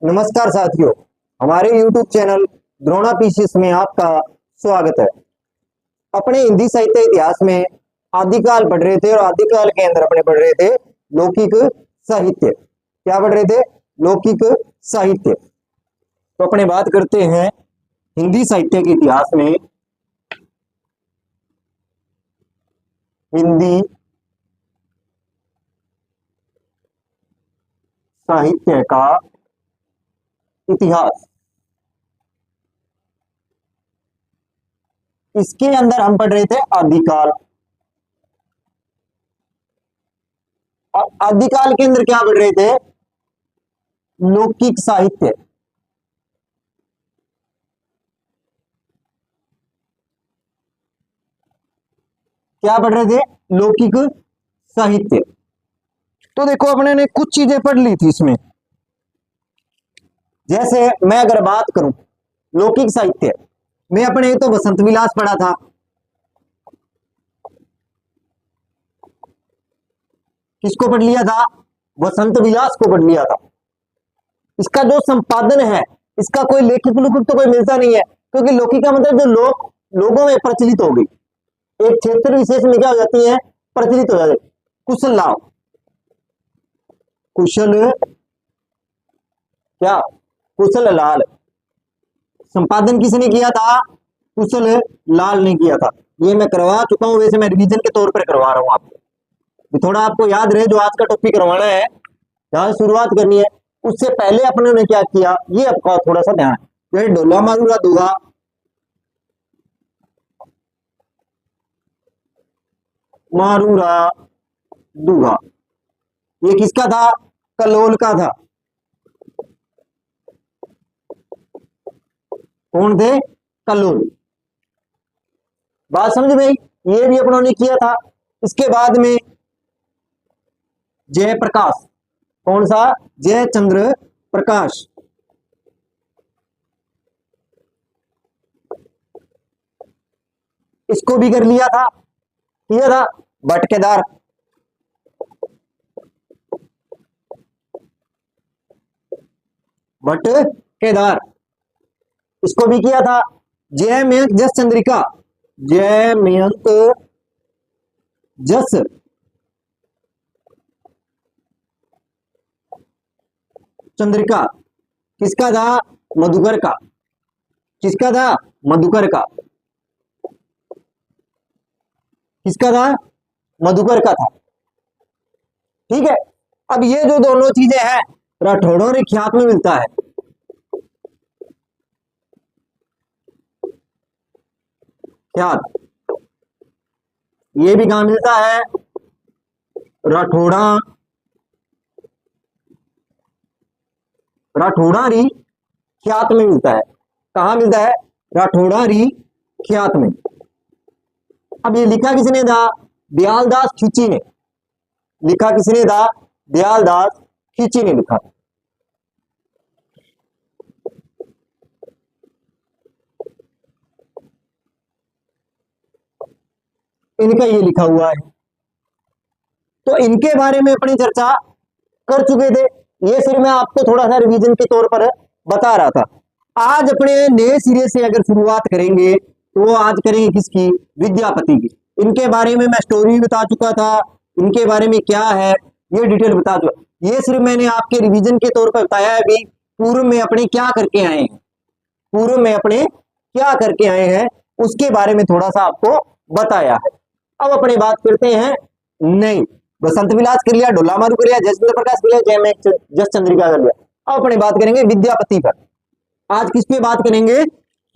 नमस्कार साथियों, हमारे YouTube चैनल द्रोणा पीसीएस में आपका स्वागत है। अपने हिंदी साहित्य इतिहास में आदिकाल पढ़ रहे थे और आदिकाल के अंदर अपने पढ़ रहे थे लौकिक साहित्य। क्या पढ़ रहे थे? लौकिक साहित्य। तो अपने बात करते हैं हिंदी साहित्य के इतिहास में हिंदी साहित्य का इतिहास। इसके अंदर हम पढ़ रहे थे आदिकाल, और आदिकाल के अंदर क्या पढ़ रहे थे? लौकिक साहित्य। क्या पढ़ रहे थे? लौकिक साहित्य। तो देखो, अपने ने कुछ चीजें पढ़ ली थी इसमें। जैसे मैं अगर बात करूं लौकिक साहित्य में, अपने तो वसंत विलास पढ़ा था। किसको पढ़ लिया था? वसंत विलास को पढ़ लिया था। इसका जो संपादन है, इसका कोई लेखक लुखक तो कोई मिलता नहीं है, क्योंकि लौकिक का मतलब जो लोगों में प्रचलित हो गई, एक क्षेत्र विशेष में क्या हो जाती है? प्रचलित हो जाती है। कुशल लाल, क्या कुशल लाल। संपादन किसने किया था? कुशल लाल ने किया था। ये मैं करवा चुका हूं, वैसे मैं रिवीजन के तौर पर करवा रहा हूं आपको, थोड़ा आपको याद रहे जो आज का टॉपिक करवाना है, जहां शुरुआत करनी है उससे पहले अपने ने क्या किया, ये आपका थोड़ा सा ध्यान है। डोला मारूरा दूंगा, मारूरा दूंगा, ये किसका था? कलोल का था। कौन थे? कलोल। बात समझ में? ये भी अपनों ने किया था। इसके बाद में जयप्रकाश। कौन सा? जयचंद्र प्रकाश। इसको भी कर लिया था। किया था। भटकेदार, भटकेदार, इसको भी किया था। जय मयंक जस चंद्रिका, जय मयंक जस चंद्रिका किसका था? मधुकर का। किसका था? मधुकर का। किसका था? मधुकर का था। ठीक है। अब ये जो दोनों चीजें हैं, राठौड़ों ने ख्यात में मिलता है। ख्यात ये भी कहां मिलता है? राठौड़ा, राठौड़ारी ख्यात में मिलता है। कहां मिलता है? राठौड़ारी ख्यात में। अब ये लिखा किसने था? दयालदास खींची ने। लिखा किसने था? दयालदास खींची ने लिखा। इनका ये लिखा हुआ है। तो इनके बारे में अपनी चर्चा कर चुके थे। ये सिर्फ मैं आपको थोड़ा सा रिवीजन के तौर पर बता रहा था। आज अपने नए सिरे से अगर शुरुआत करेंगे तो वो आज करेंगे किसकी? विद्यापति की। इनके बारे में मैं स्टोरी बता चुका था, इनके बारे में क्या है ये डिटेल बता चुका। ये सिर्फ मैंने आपके रिवीजन के तौर पर बताया है। अभी पूर्व में अपने क्या करके आए हैं, पूर्व में अपने क्या करके आए हैं उसके बारे में थोड़ा सा आपको बताया है। अब अपने बात करते हैं नहीं, बसंत विलास कर लिया, ढोला मारू कर लिया, जयचंद्र प्रकाश कर लिया, जय में जस चंद्रिका कर लिया। अब अपने बात करेंगे विद्यापति पर। आज किस पे बात करेंगे?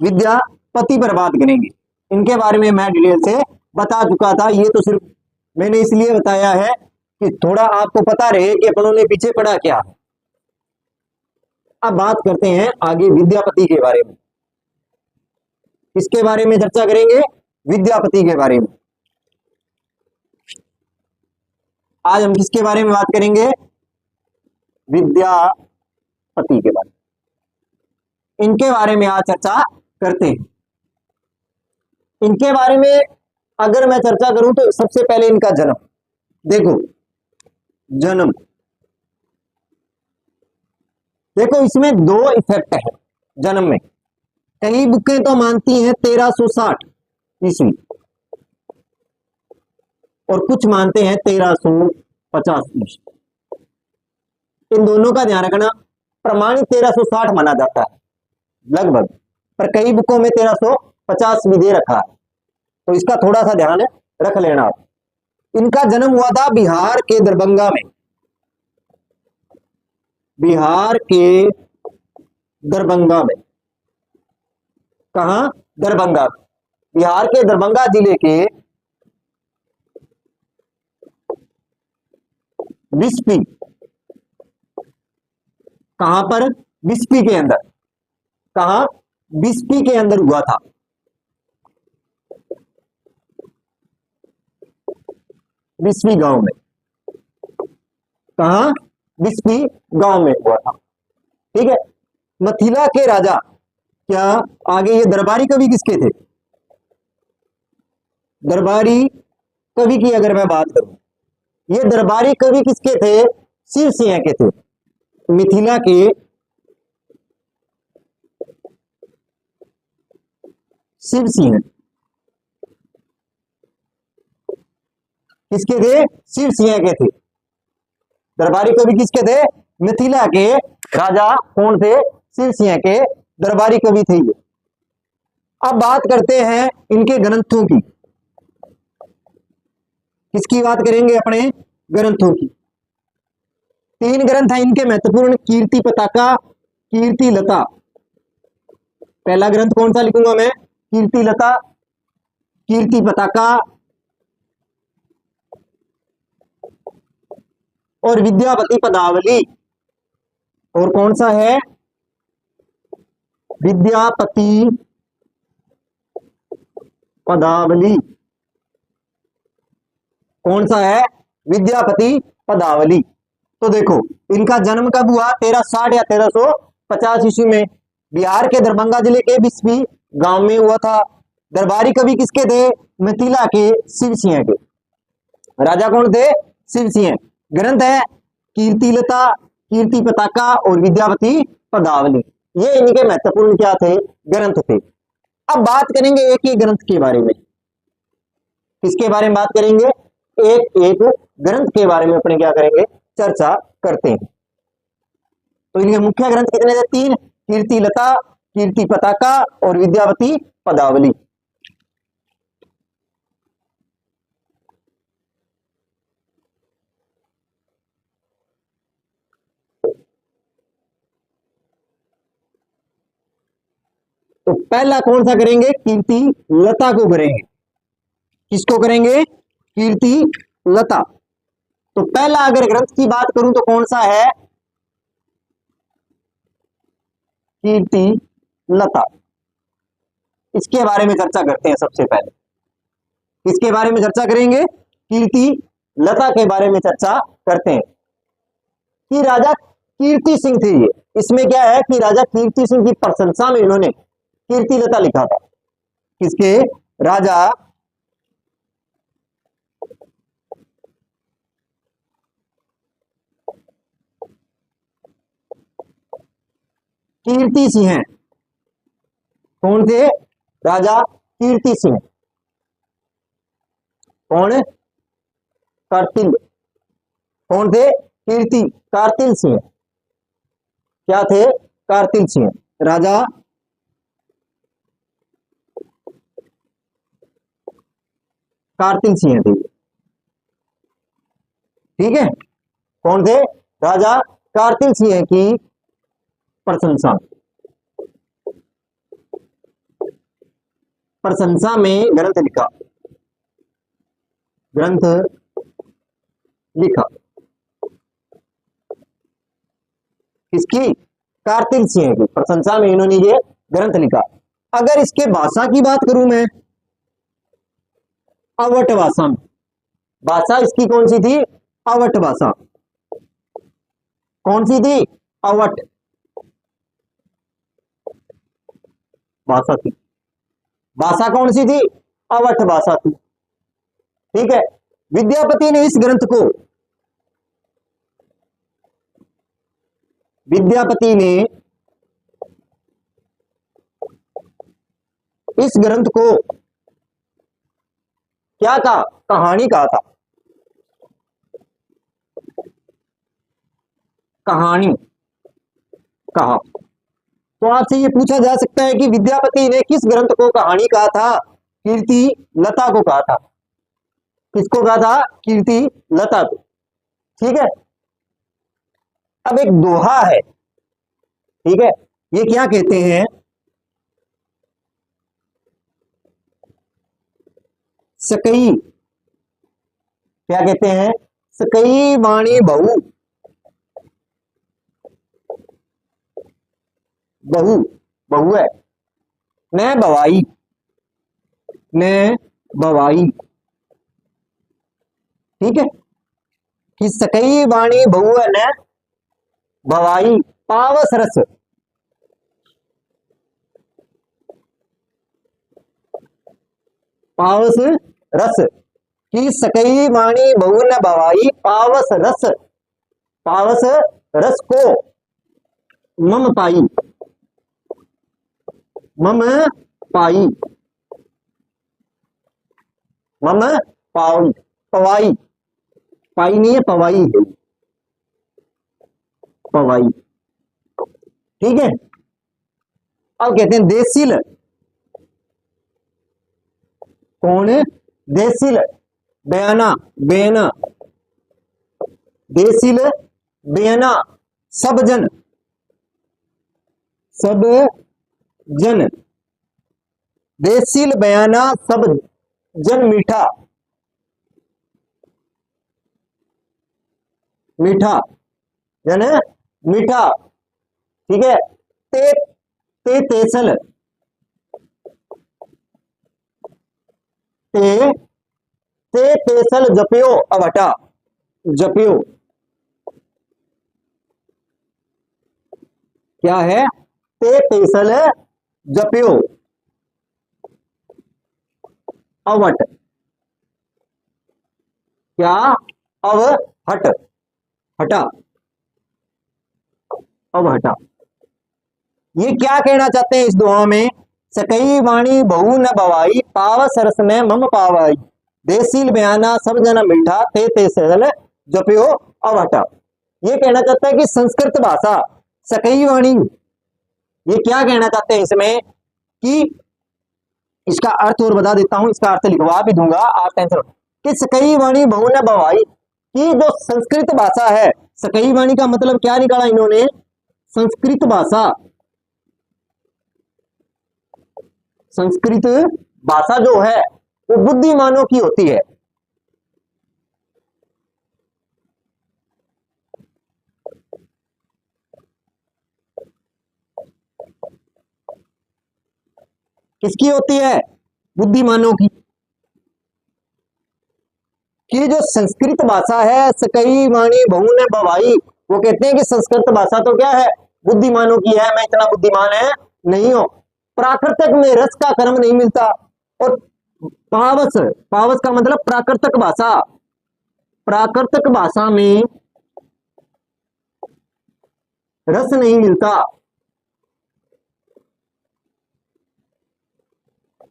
विद्यापति पर बात करेंगे। इनके बारे में मैं डिटेल से बता चुका था। ये तो सिर्फ मैंने इसलिए बताया है कि थोड़ा आपको पता रहे कि अपनों ने पीछे पढ़ा क्या है। अब बात करते हैं आगे विद्यापति के बारे में। किसके बारे में चर्चा करेंगे? विद्यापति के बारे में। आज हम किसके बारे में बात करेंगे? विद्यापति के बारे में। इनके बारे में आज चर्चा करते हैं। इनके बारे में अगर मैं चर्चा करूं तो सबसे पहले इनका जन्म देखो। जन्म देखो इसमें दो इफेक्ट है जन्म में। कई बुकें तो मानती हैं 1360 ईस्वी और कुछ मानते हैं 1350 ईस्वी। इन दोनों का ध्यान रखना। प्रमाणित 1360 माना जाता है लगभग, पर कई बुकों में 1350 भी दे रखा है, तो इसका थोड़ा सा ध्यान रख लेना आप। इनका जन्म हुआ था बिहार के दरभंगा में। बिहार के दरभंगा में। कहा? दरभंगा। बिहार के दरभंगा जिले के बिस्फी। कहां पर? बिस्फी के अंदर। कहा? बिस्फी के अंदर हुआ था। बिस्फी गांव में। कहा? बिस्फी गांव में हुआ था। ठीक है। मिथिला के राजा, क्या आगे ये दरबारी कवि किसके थे? दरबारी कवि की अगर मैं बात करूं, ये दरबारी कवि किसके थे? शिव सिंह के थे। मिथिला के शिव सिंह किसके थे? शिव सिंह के थे। दरबारी कवि किसके थे? मिथिला के राजा कौन थे? शिव सिंह के दरबारी कवि थे ये। अब बात करते हैं इनके ग्रंथों की। किसकी बात करेंगे? अपने ग्रंथों की। तीन ग्रंथ हैं इनके महत्वपूर्ण। कीर्ति पताका, कीर्ति लता। पहला ग्रंथ कौन सा लिखूंगा मैं? कीर्ति लता, कीर्ति पताका और विद्यापति पदावली। और कौन सा है? विद्यापति पदावली। कौन सा है? विद्यापति पदावली। तो देखो इनका जन्म कब हुआ? 1360 या 1350 ईस्वी में बिहार के दरभंगा जिले के बिस्फी गांव में हुआ था। दरबारी कवि किसके थे? मिथिला के शिव सिंह के। राजा कौन थे? शिव सिंह। ग्रंथ है कीर्ति लता, कीर्ति पताका और विद्यापति पदावली। ये इनके महत्वपूर्ण क्या थे? ग्रंथ थे। अब बात करेंगे एक ही ग्रंथ के बारे में। किसके बारे में बात करेंगे? एक एक ग्रंथ के बारे में अपने क्या करेंगे? चर्चा करते हैं। तो इनके मुख्य ग्रंथ कितने थे? तीन। कीर्ति लता, कीर्ति पताका और विद्यापति पदावली। तो पहला कौन सा करेंगे? कीर्ति लता को करेंगे। किसको करेंगे? कीर्ति लता। तो पहला अगर ग्रंथ की बात करूं तो कौन सा है? कीर्ति लता। इसके बारे में चर्चा करते हैं सबसे पहले। इसके बारे में चर्चा करेंगे। कीर्ति लता के बारे में चर्चा करते हैं कि राजा कीर्ति सिंह थे ये। इसमें क्या है कि राजा कीर्ति सिंह की प्रशंसा में इन्होंने कीर्ति लता लिखा था। किसके? राजा कीर्ति सिंह। कौन थे? राजा कीर्ति सिंह। कौन? कार्तिल। कौन थे? कीर्ति कार्तिल सिंह। क्या थे? कार्तिल सिंह। राजा कार्तिल सिंह थे। ठीक है। कौन थे? राजा कार्तिल सिंह की प्रशंसा प्रशंसा में ग्रंथ लिखा। ग्रंथ लिखा किसकी? कार्तिल सिंह की प्रशंसा में इन्होंने ये ग्रंथ लिखा। अगर इसके भाषा की बात करूं मैं, अवट भाषा में। भाषा इसकी कौन सी थी? अवट भाषा। कौन सी थी? अवट भाषा थी। भाषा कौन सी थी? अवट भाषा थी। ठीक है। विद्यापति ने इस ग्रंथ को विद्यापति ने इस ग्रंथ को क्या कहा? कहानी कहा था। कहानी कहा। तो आपसे ये पूछा जा सकता है कि विद्यापति ने किस ग्रंथ को कहानी कहा था? कीर्ति लता को कहा था। किसको कहा था? कीर्ति लता को। ठीक है। अब एक दोहा है, ठीक है, ये क्या कहते हैं? सकई, क्या कहते हैं? सकई वाणी बहु, बहु, बहु है, न बवाई, न बवाई। ठीक है, कि सकई वाणी बहु है न बवाई, पावस रस, पावस रस, कि सकई वाणी बहु न बवाई, पावस रस, पावस रस को मम पाई, मम पाई, मम पाई, पवाई, पाई नहीं है, पवाई है, पवाई। ठीक है। अब कहते हैं देसिल। कौन? देसिल, बयाना, बेना, देसिल बेना, सब जन, सब जन, देसिल बयाना सब जन मीठा, मीठा जन मीठा। ठीक है। ते तेसल, ते तेसल जपियो, अब हटा, जपियो क्या है? ते तेसल जपियो, अवट, क्या? अव हट, हटा, अब हटा। ये क्या कहना चाहते हैं इस दोहा में? सकई वाणी बहु न बवाई, पावस रस में मम पावाई, देसील बयाना सब जना मीठा, ते तेसल जपियो अब हटा। ये कहना चाहता है कि संस्कृत भाषा सकई वाणी, ये क्या कहना चाहते हैं इसमें कि इसका अर्थ और बता देता हूं, इसका अर्थ लिखवा भी दूंगा, आप टेंशन कि सकई वाणी बहु न बवाई, कि जो संस्कृत भाषा है, सकई वाणी का मतलब क्या निकाला इन्होंने? संस्कृत भाषा, संस्कृत भाषा जो है वो बुद्धिमानों की होती है। किसकी होती है? बुद्धिमानों की। कि जो संस्कृत भाषा है, सकई वाणी बहु ने बवाई, वो कहते हैं कि संस्कृत भाषा तो क्या है? बुद्धिमानों की है, मैं इतना बुद्धिमान है नहीं हूं। प्राकृतक में रस का कर्म नहीं मिलता, और पावस, पावस का मतलब प्राकृतक भाषा, प्राकृतक भाषा में रस नहीं मिलता।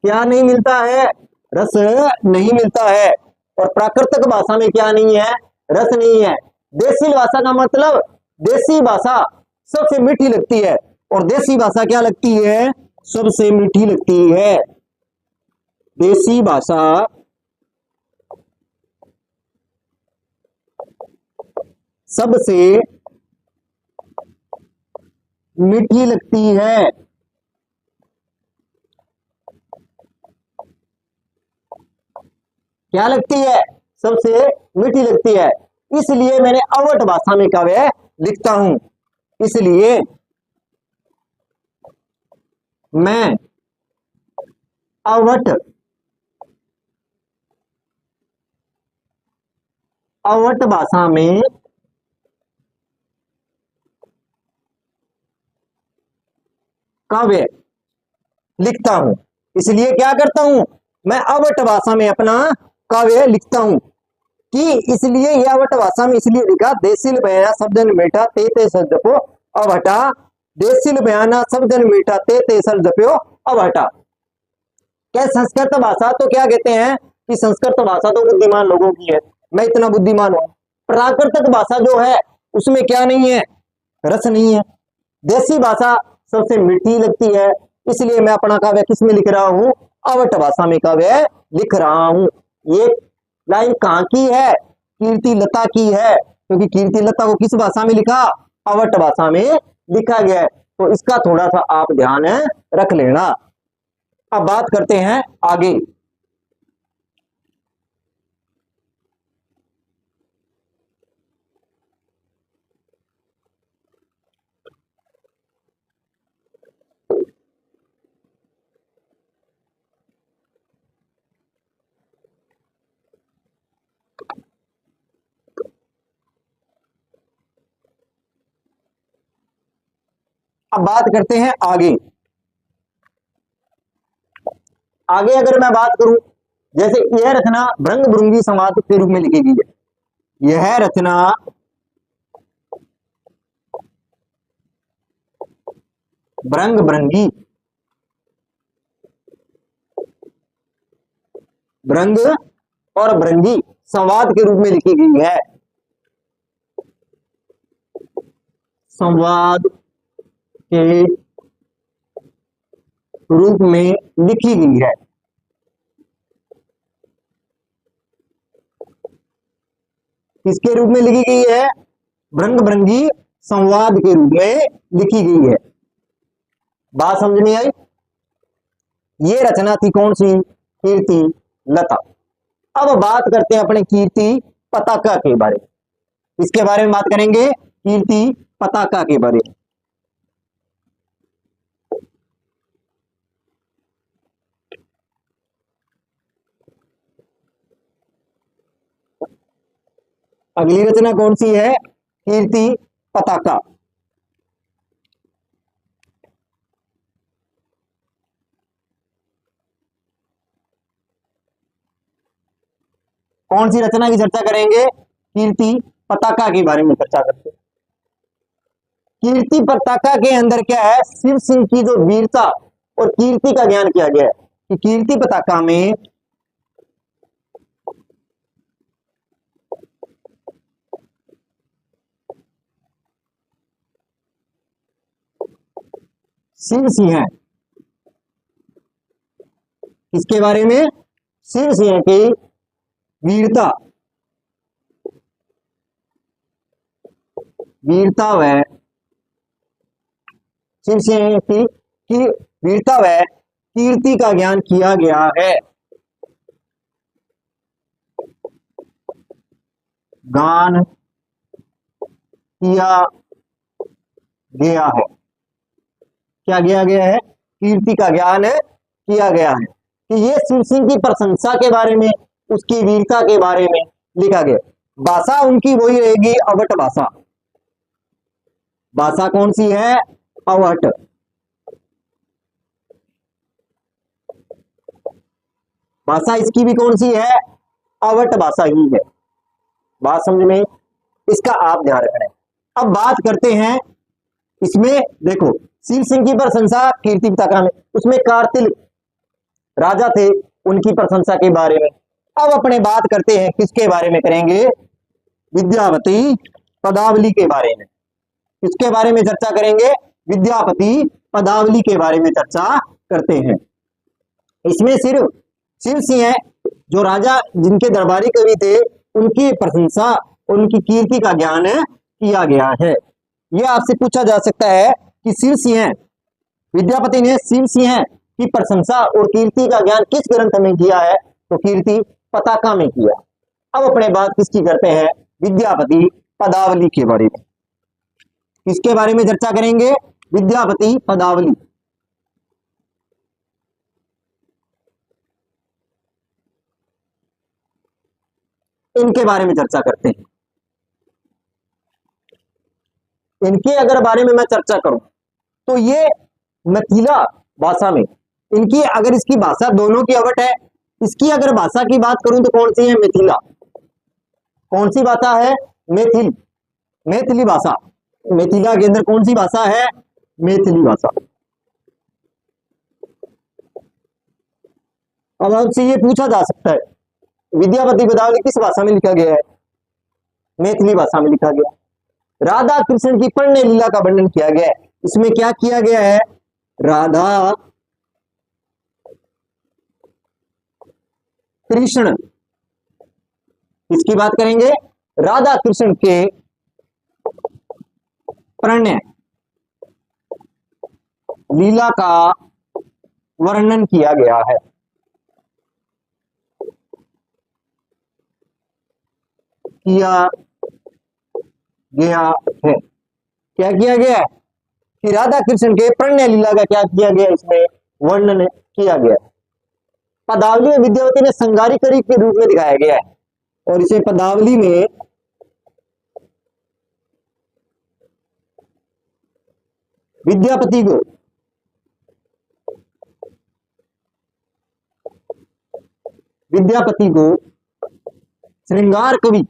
क्या नहीं मिलता है? रस नहीं मिलता है। और प्राकृतिक भाषा में क्या नहीं है? रस नहीं है। देसी भाषा का मतलब, देसी भाषा सबसे मीठी लगती है, और देसी भाषा क्या लगती है? सबसे मीठी लगती है। देसी भाषा सबसे मीठी लगती है। क्या लगती है? सबसे मीठी लगती है। इसलिए मैंने अवट भाषा में काव्य लिखता हूं। इसलिए मैं अवट, अवट भाषा में काव्य लिखता हूं। इसलिए क्या करता हूं? मैं अवट भाषा में अपना काव्य लिखता हूं। कि इसलिए यह अवट भाषा में इसलिए लिखा, देसिल बहरा सब जन मीठा, ते ते सजपो अब हटा, देसिल बयाना सब जन मीठा ते तेसर जप्यो अब हटा। क्या संस्कृत भाषा तो क्या कहते हैं कि संस्कृत भाषा तो बुद्धिमान लोगों की है, मैं इतना बुद्धिमान हूं। प्राकृतिक भाषा जो है उसमें क्या नहीं है, रस नहीं है। देसी भाषा सबसे मीठी लगती है, इसलिए मैं अपना काव्य किस में लिख रहा हूं, अवट भाषा में काव्य लिख रहा हूं। ये लाइन कहां की है, कीर्ति लता की है, क्योंकि कीर्ति लता को किस भाषा में लिखा, अवट भाषा में लिखा गया है। तो इसका थोड़ा सा आप ध्यान रख लेना। अब बात करते हैं आगे। अब बात करते हैं आगे। आगे अगर मैं बात करूं, जैसे यह रचना भृंग भृंगी संवाद के रूप में लिखी गई है। यह रचना भृंग भृंगी भृंग और भृंगी संवाद के रूप में लिखी गई है। संवाद के रूप में लिखी गई है। किसके रूप में लिखी गई है, भृंग भृंगी संवाद के रूप में लिखी गई है। बात समझ में आई। ये रचना थी कौन सी, कीर्ति लता। अब बात करते हैं अपने कीर्ति पताका के बारे में। इसके बारे में बात करेंगे, कीर्ति पताका के बारे में। अगली रचना कौन सी है, कीर्ति पताका। कौन सी रचना की चर्चा करेंगे, कीर्ति पताका के बारे में चर्चा करते हैं। कीर्ति पताका के अंदर क्या है, शिव सिंह की जो वीरता और कीर्ति का ज्ञान किया गया है कि कीर्ति पताका में शिव सिंह, इसके बारे में शिव सिंह की वीरता व शिव सिंह की वीरता व कीर्ति का ज्ञान किया गया है। गान किया गया है। क्या किया गया है, कीर्ति का ज्ञान किया गया है कि ये शिव सिंह की प्रशंसा के बारे में, उसकी वीरता के बारे में लिखा गया। भाषा उनकी वही रहेगी, अवट भाषा। भाषा कौन सी है, अवट। भाषा इसकी भी कौन सी है, अवट भाषा ही है। बात समझ में, इसका आप ध्यान रखना है। अब बात करते हैं इसमें, देखो शिव सिंह की प्रशंसा कीर्ति पताका में, उसमें कार्तिल राजा थे, उनकी प्रशंसा के बारे में। अब अपने बात करते हैं किसके बारे में करेंगे, विद्यापति पदावली के बारे में। किसके बारे में चर्चा करेंगे, विद्यापति पदावली के बारे में चर्चा करते हैं। इसमें सिर्फ शिव सिंह जो राजा जिनके दरबारी कवि थे, उनकी प्रशंसा, उनकी कीर्ति का ज्ञान किया गया है। यह आपसे पूछा जा सकता है कि शिव सिंह, विद्यापति ने शिव सिंह की प्रशंसा और कीर्ति का ज्ञान किस ग्रंथ में किया है, तो कीर्ति पताका में किया। अब अपने बात किसकी करते हैं, विद्यापति पदावली के बारे में। किसके बारे में चर्चा करेंगे, विद्यापति पदावली। इनके बारे में चर्चा करते हैं। इनके अगर बारे में मैं चर्चा करूं तो ये मिथिला भाषा में, इनकी अगर इसकी भाषा दोनों की अवट है, इसकी अगर भाषा की बात करूं तो कौन सी है, मिथिला। कौन सी भाषा है, मैथिली भाषा। मिथिला के अंदर कौन सी भाषा है? मैथिली भाषा। अब आपसे ये पूछा जा सकता है, विद्यापति पदावली किस भाषा में लिखा गया है? मैथिली भाषा में लिखा गया। राधा कृष्ण की प्रणय लीला का वर्णन किया गया है, इसमें क्या किया गया है? राधा कृष्ण, इसकी बात करेंगे, राधा कृष्ण के प्रणय लीला का वर्णन किया गया है। किया गया है, क्या किया गया है? कि राधा कृष्ण के प्रणय लीला का क्या किया गया? इसमें वर्णन किया गया। पदावली में विद्यापति ने संगारी करी के रूप में दिखाया गया है, और इसे पदावली में विद्यापति को श्रृंगार कवि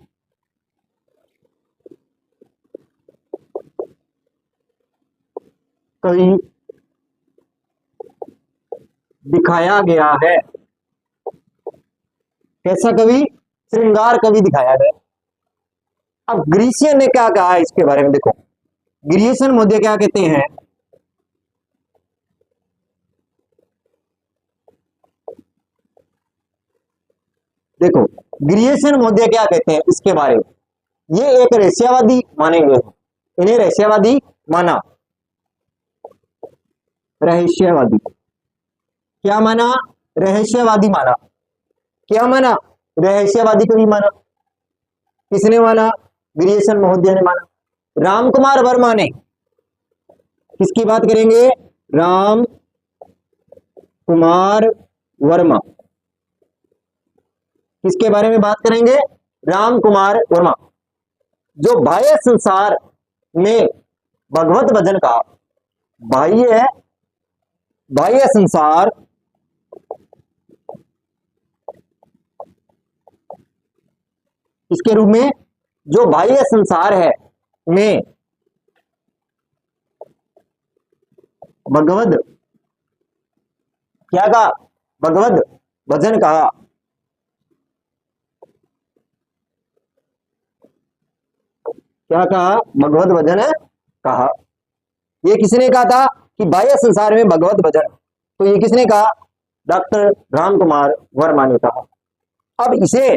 दिखाया गया है। कैसा कवि? श्रृंगार कवि दिखाया गया। अब ग्रीसियन ने क्या कहा है इसके बारे में? देखो, ग्रीसियन महोदय क्या कहते हैं? देखो, ग्रीसियन महोदय क्या कहते हैं इसके बारे में? ये एक रहस्यवादी मानेंगे, इन्हें रहस्यवादी माना। रहस्यवादी क्या माना? रहस्यवादी माना। क्या माना? रहस्यवादी कवि माना। किसने माना? ग्रीसियन महोदय ने माना। राम कुमार वर्मा ने, किसकी बात करेंगे? राम कुमार वर्मा। किसके बारे में बात करेंगे? राम कुमार वर्मा, जो बाह्य संसार में भगवत भजन का बाह्य संसार इसके रूप में, जो बाह्य संसार है में भगवत क्या कहा? भगवत भजन कहा। क्या कहा? भगवत भजन कहा। ये किसने कहा था कि बाह्य संसार में भगवत भजन? तो ये किसने कहा? डॉक्टर राम कुमार वर्मा ने कहा। अब इसे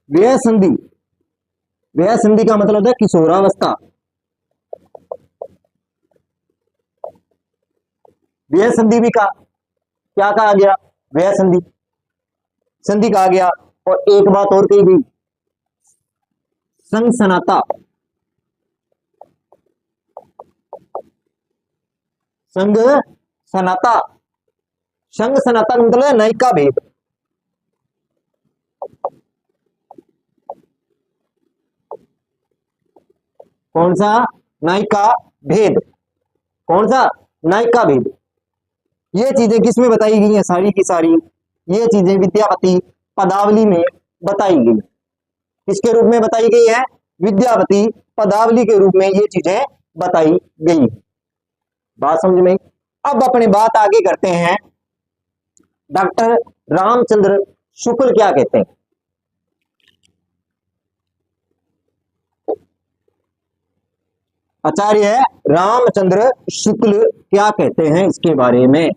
व्यय संधि का मतलब होता है किशोरावस्था। व्यय संधि भी कहा। क्या कहा गया? व्यय संधि कहा गया। और एक बात और कही गई, संग सनाता। संग सनाता मतलब है नायिका भेद। कौन सा? नायिका भेद। कौन सा? नायिका भेद। ये चीजें किसमें बताई गई हैं? सारी की सारी ये चीजें विद्यापति पदावली में बताई गई। किसके रूप में बताई गई है? विद्यापति पदावली के रूप में ये चीजें बताई गई। बात समझ में? अब अपनी बात आगे करते हैं, डॉक्टर रामचंद्र शुक्ल क्या कहते हैं? आचार्य रामचंद्र शुक्ल क्या कहते हैं इसके बारे में?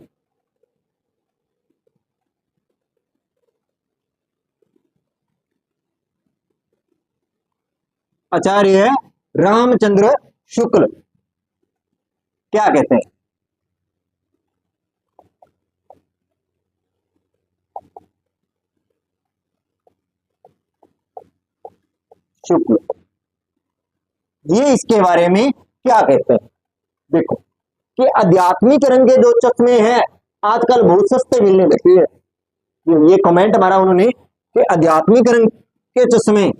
आचार्य रामचंद्र शुक्ल क्या कहते हैं? शुक्ल, ये इसके बारे में क्या कहते हैं? देखो कि आध्यात्मिक रंग के जो चश्मे हैं आजकल बहुत सस्ते मिलने लगे हैं। ये कमेंट मारा उन्होंने कि आध्यात्मिक रंग के चश्मे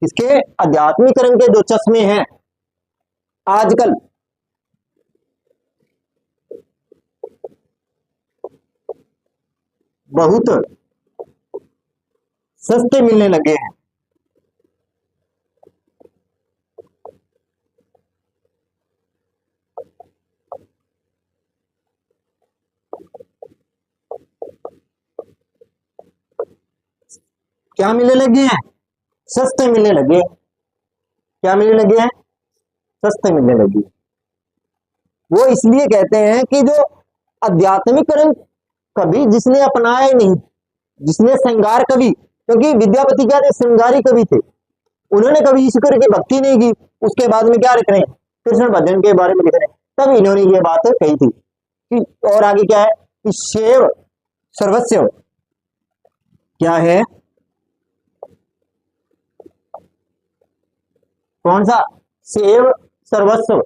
इसके आध्यात्मिक रंग के जो चश्मे हैं आजकल बहुत सस्ते मिलने लगे हैं। क्या मिलने लगे हैं? सस्ते मिलने लगे। क्या मिलने लगे हैं? सस्ते मिलने लगे। वो इसलिए कहते हैं कि जो आध्यात्मिकरण कवि जिसने अपनाया ही नहीं, जिसने श्रृंगार कवि, क्योंकि विद्यापति क्या थे? श्रृंगारी कवि थे। उन्होंने कभी ईश्वर की भक्ति नहीं की, उसके बाद में क्या लिख रहे हैं? कृष्ण भजन के बारे में लिख रहे हैं। तब इन्होंने ये बात कही थी कि, और आगे क्या है कि शैव सर्वस्व, क्या है? कौन सा? शैव सर्वस्व,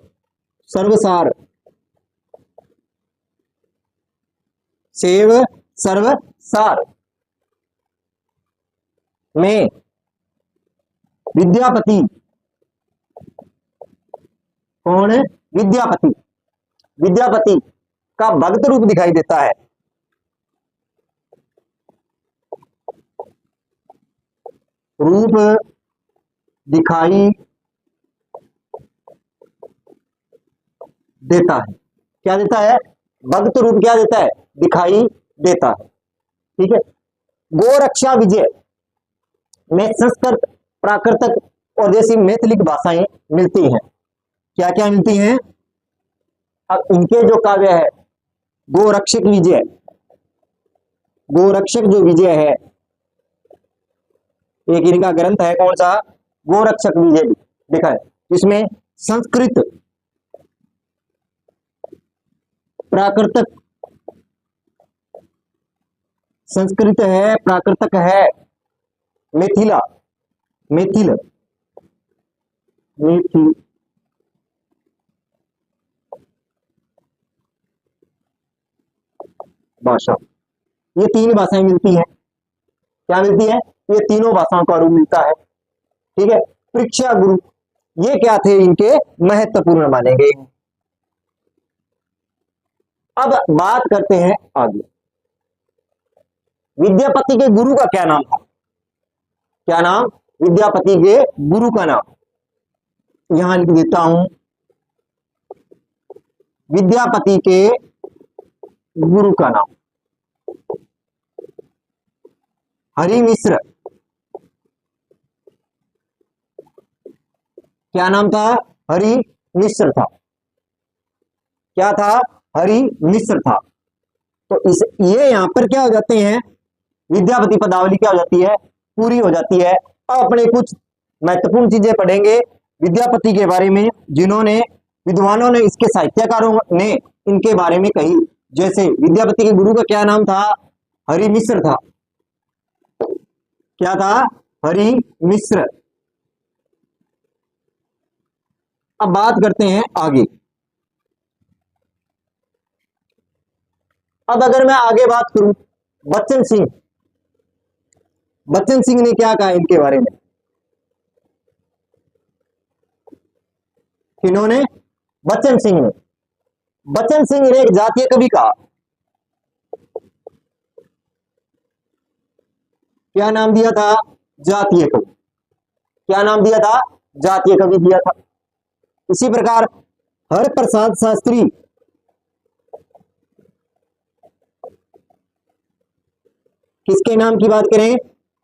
सर्वसार, शैव सर्वसार में विद्यापति, कौन है? विद्यापति, विद्यापति का भक्त रूप दिखाई देता है। रूप दिखाई देता है। क्या देता है? भक्त रूप क्या देता है? दिखाई देता है। ठीक है। गोरक्षा विजय में संस्कृत, प्राकृतक और जैसी मैथिलिक भाषाएं मिलती हैं। क्या क्या मिलती हैं? अब इनके जो काव्य है, गोरक्षक विजय, गोरक्षक जो विजय है, एक इनका ग्रंथ है, कौन सा? गोरक्षक विजय लिखा है, जिसमें संस्कृत, प्राकृतक, संस्कृत है, प्राकृतक है, मिथिला, मिथिल, मिथिल भाषा, ये तीन भाषाएं मिलती हैं। क्या मिलती है? ये तीनों भाषाओं का रूप मिलता है। ठीक है। परीक्षा गुरु, ये क्या थे? इनके महत्वपूर्ण माने गए। अब बात करते हैं आगे, विद्यापति के गुरु का क्या नाम था? क्या नाम? विद्यापति के गुरु का नाम यहां लिख देता हूं। विद्यापति के गुरु का नाम हरि मिश्र। क्या नाम था? हरि मिश्र था। क्या था? हरि मिश्र था। तो इस ये यहां पर क्या हो जाते हैं? विद्यापति पदावली क्या हो जाती है? पूरी हो जाती है। अब अपने कुछ महत्वपूर्ण चीजें पढ़ेंगे विद्यापति के बारे में, जिन्होंने विद्वानों ने, इसके साहित्यकारों ने इनके बारे में कही। जैसे विद्यापति के गुरु का क्या नाम था? हरि मिश्र था। क्या था? हरि मिश्र। अब बात करते हैं आगे। अब अगर मैं आगे बात करूं, बच्चन सिंह, बच्चन सिंह ने क्या कहा इनके बारे में? इन्होंने, बच्चन सिंह ने, बच्चन सिंह ने एक जातीय कवि कहा। क्या नाम दिया था? जातीय कवि। क्या नाम दिया था? जातीय कवि दिया था। इसी प्रकार हरप्रसाद शास्त्री, किसके नाम की बात करें?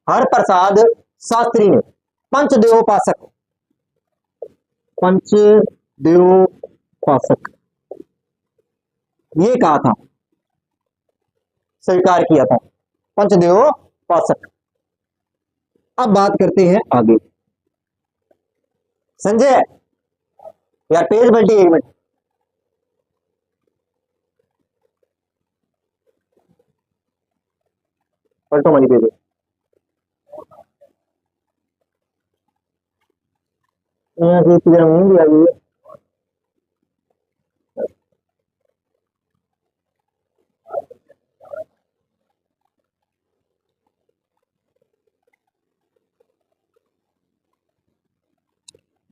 हरप्रसाद शास्त्री ने पंचदेवोपासक, पंचदेवोपासक ये कहा था, स्वीकार किया था, पंचदेवोपासक। अब बात करते हैं आगे। संजय यार पेज पलटी, एक मिनट। पलटो money page. यहाँ से नहीं दिया गया।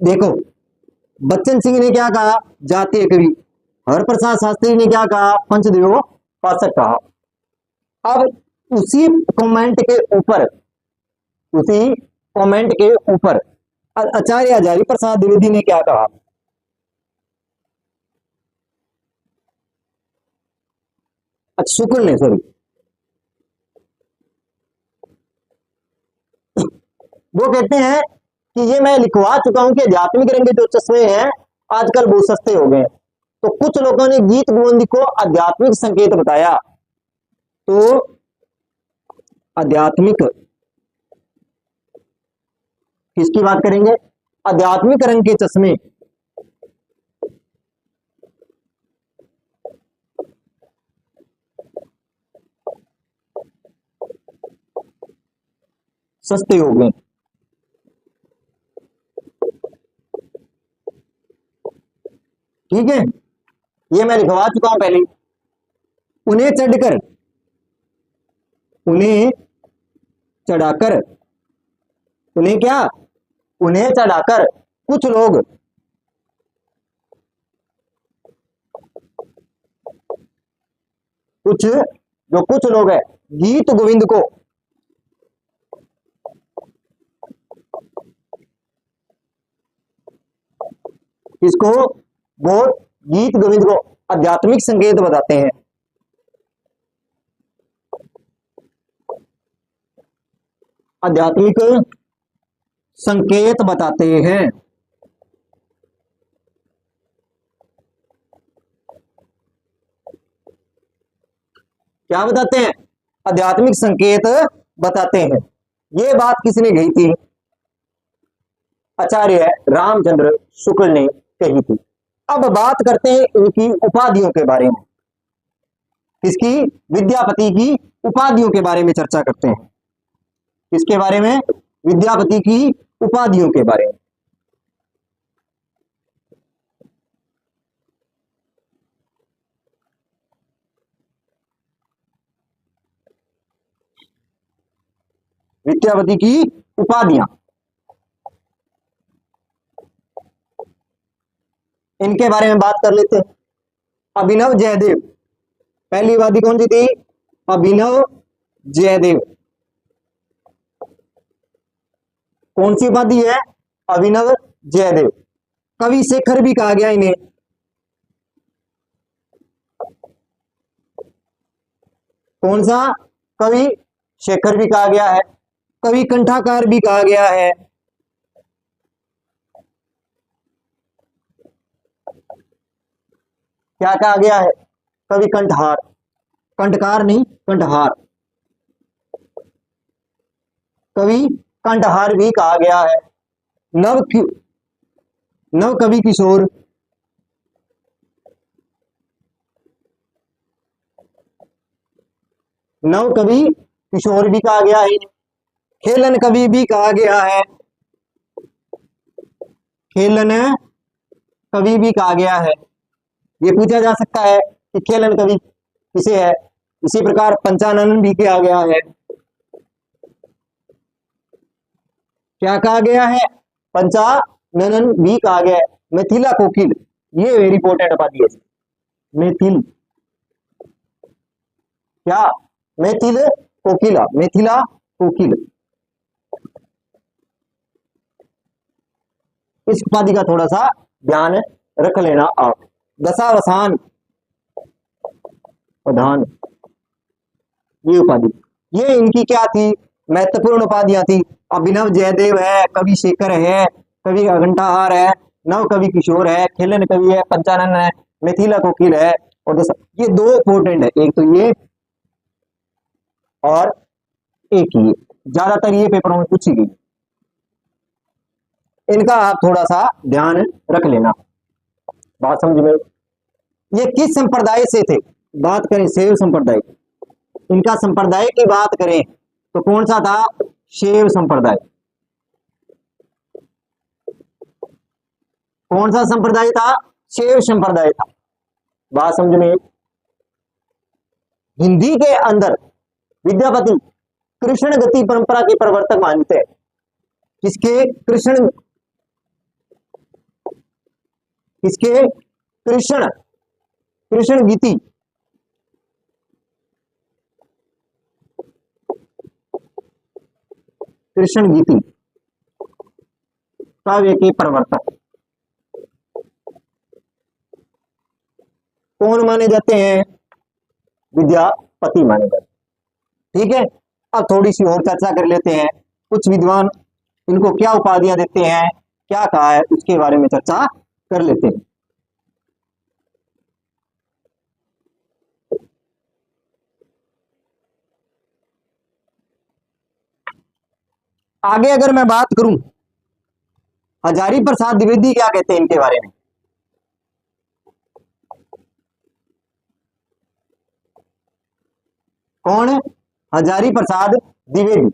देखो, बच्चन सिंह ने क्या कहा? जातीय कवि। हरप्रसाद शास्त्री ने क्या कहा? पंचदेवोपासक कहा। अब उसी कमेंट के ऊपर, उसी कमेंट के ऊपर आचार्य हजारी प्रसाद द्विवेदी ने क्या कहा? अच्छा, शुक्ल ने, सॉरी, वो कहते हैं कि ये मैं लिखवा चुका हूं कि आध्यात्मिक रंग के जो चश्मे हैं आजकल बहुत सस्ते हो गए। तो कुछ लोगों ने गीत गोविंद को आध्यात्मिक संकेत बताया। तो आध्यात्मिक, किसकी बात करेंगे? आध्यात्मिक रंग के चश्मे सस्ते हो गए। ठीक है, ये मैं लिखवा चुका हूं पहले। उन्हें चढ़कर, उन्हें चढ़ाकर, उन्हें क्या, उन्हें चढ़ाकर कुछ लोग कुछ, जो कुछ लोग है गीत गोविंद को, इसको वो गीत गोविंद को आध्यात्मिक संकेत बताते हैं। आध्यात्मिक संकेत बताते हैं। क्या बताते हैं? आध्यात्मिक संकेत बताते हैं। ये बात किसने कही थी? आचार्य रामचंद्र शुक्ल ने कही थी। अब बात करते हैं इनकी उपाधियों के बारे में। किसकी? विद्यापति की उपाधियों के बारे में चर्चा करते हैं। किसके बारे में? विद्यापति की उपाधियों के बारे में। विद्यापति की उपाधियां, इनके बारे में बात कर लेते हैं। अभिनव जयदेव, पहली उपाधि कौन सी थी? अभिनव जयदेव। कौन सी उपाधि है? अभिनव जयदेव। कवि शेखर भी कहा गया इन्हें। कौन सा? कवि शेखर भी कहा गया है। कवि कंठाकार भी कहा गया है। क्या कहा गया है? कवि कंठहार, कंठकार नहीं, कंठहार, कवि कंठहार भी कहा गया है। नव नव कवि किशोर, नव कवि किशोर भी कहा गया है। खेलन कवि भी कहा गया है। खेलन कवि भी कहा गया है। ये पूछा जा सकता है कि खेलन कवि किसे है। इसी प्रकार पंचानन भी कहा गया है। क्या कहा गया है? पंचानन भी कहा गया है। मिथिला कोकिल, ये वेरी इंपॉर्टेंट उपाधि है। मिथिल, क्या? मिथिल कोकिला, मिथिला कोकिल। इस उपाधि का थोड़ा सा ध्यान रख लेना आप। दशावसान प्रधान, ये उपाधि, ये इनकी क्या थी? महत्वपूर्ण उपाधियां थी। अभिनव जयदेव है, कवि शेखर है, कवि घंटाहार है, नव कवि किशोर है, खेलन कवि है, पंचानन है, मिथिला कोकिल है, और ये दो इंपॉर्टेंट है। एक तो ये और एक ये, ज्यादातर ये पेपरों में पूछी गई। इनका आप थोड़ा सा ध्यान रख लेना। बात समझ में? ये किस संप्रदाय से थे? बात करें शैव संप्रदाय, इनका संप्रदाय की बात करें तो कौन सा था? शैव संप्रदाय। कौन सा संप्रदाय था? शैव संप्रदाय था। बात समझ में? हिंदी के अंदर विद्यापति कृष्ण गति परंपरा के प्रवर्तक मानते हैं। किसके? कृष्ण, किसके? कृष्ण, कृष्ण गीति, कृष्ण गीति काव्य के प्रवर्तक कौन माने जाते हैं? विद्यापति माने जाते हैं। ठीक है, अब थोड़ी सी और चर्चा कर लेते हैं। कुछ विद्वान इनको क्या उपाधियां देते हैं, क्या कहा है, उसके बारे में चर्चा कर लेते हैं। आगे अगर मैं बात करूं, हजारी प्रसाद द्विवेदी क्या कहते हैं इनके बारे में? कौन है? हजारी प्रसाद द्विवेदी।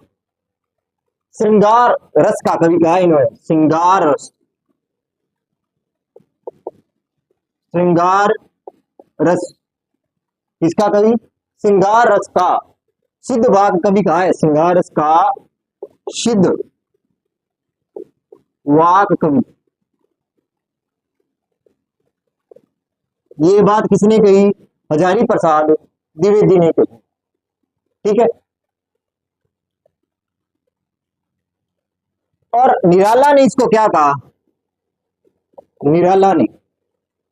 श्रृंगार रस का कवि कहा इन्होंने, श्रृंगार रस, श्रृंगार रस किसका कवि? श्रृंगार रस का सिद्ध वाग कवि कहा है, श्रृंगार रस का सिद्ध वाग कवि। ये बात किसने कही? हजारी प्रसाद द्विवेदी ने कही। ठीक है, और निराला ने इसको क्या कहा?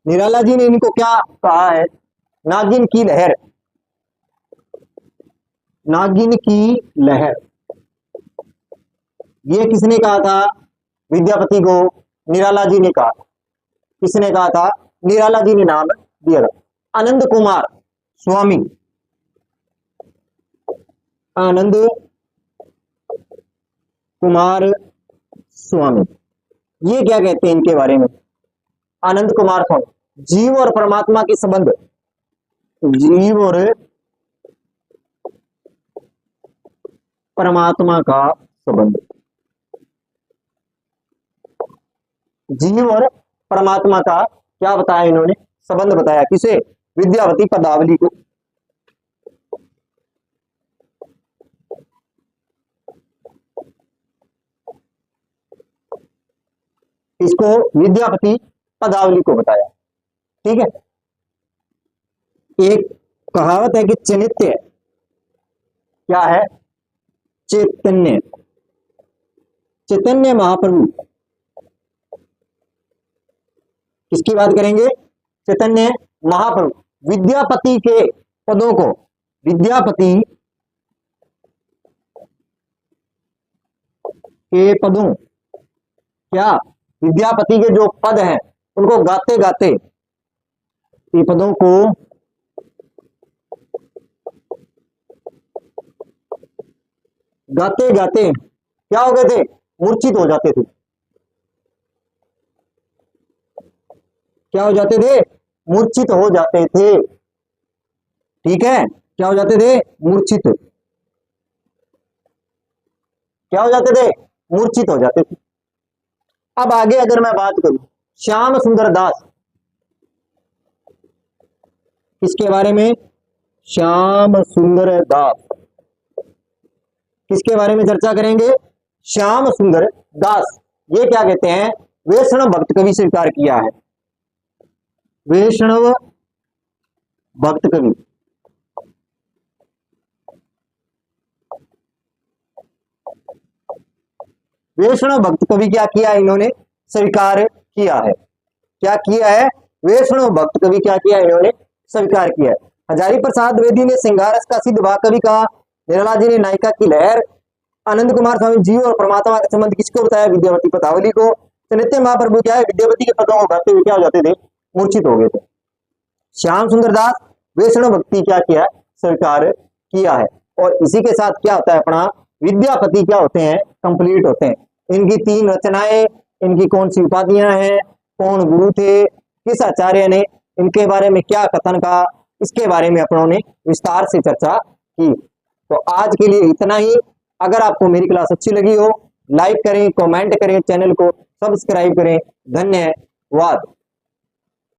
निराला जी ने इनको क्या कहा है? नागिन की लहर, नागिन की लहर। ये किसने कहा था? विद्यापति को निराला जी ने कहा। किसने कहा था? निराला जी ने नाम दिया था। आनंद कुमार स्वामी, आनंद कुमार स्वामी, ये क्या कहते हैं इनके बारे में? आनंद कुमार स्वामी, जीव और परमात्मा के संबंध, जीव और परमात्मा का संबंध, जीव और परमात्मा का क्या बताया इन्होंने? संबंध बताया। किसे? विद्यापति पदावली को। इसको विद्यापति पदावली को बताया। ठीक है, एक कहावत है कि चैतन्य क्या है? चैतन्य, चैतन्य महाप्रभु। किसकी बात करेंगे? चैतन्य महाप्रभु। विद्यापति के पदों को, विद्यापति के पदों, क्या विद्यापति के जो पद हैं उनको गाते गाते, ये पदों को गाते गाते क्या हो गए थे? मूर्छित हो जाते थे। क्या हो जाते थे? मूर्छित हो जाते थे। ठीक है, क्या हो जाते थे? मूर्छित। क्या हो जाते थे? मूर्छित हो जाते थे। अब आगे अगर मैं बात करूं श्याम सुंदर दास, किसके बारे में? श्याम सुंदर दास। किसके बारे में चर्चा करेंगे? श्याम सुंदर दास। ये क्या कहते हैं? वैष्णव भक्त कवि स्वीकार किया है, वैष्णव भक्त कवि। वैष्णव भक्त कवि क्या किया इन्होंने? स्वीकार किया है। क्या किया है? वैष्णव भक्त कवि क्या किया इन्होंने? स्वीकार किया है। हजारी प्रसाद द्विवेदी ने श्रृंगारस का सिद्ध वाग कवि कहा। निराला जी ने नायिका की लहर। आनंद कुमार स्वामी जीव और परमात्मा का संबंध किसको बताया? विद्यापति पदावली को। चैतन्य महाप्रभु क्या है? विद्यापति के पदों को गाते हुए क्या हो जाते थे? मूर्छित हो गए थे। श्याम सुंदर दास वैष्णव भक्ति क्या किया? स्वीकार किया है। और इसी के साथ क्या होता है? अपना विद्यापति क्या होते हैं? कंप्लीट होते हैं। इनकी 3 रचनाएं, इनकी कौन सी उपाधियां हैं, कौन गुरु थे, किस आचार्य ने इनके बारे में क्या कथन कहा, इसके बारे में अपनों ने विस्तार से चर्चा की। तो आज के लिए इतना ही। अगर आपको मेरी क्लास अच्छी लगी हो, लाइक करें, कमेंट करें, चैनल को सब्सक्राइब करें। धन्यवाद।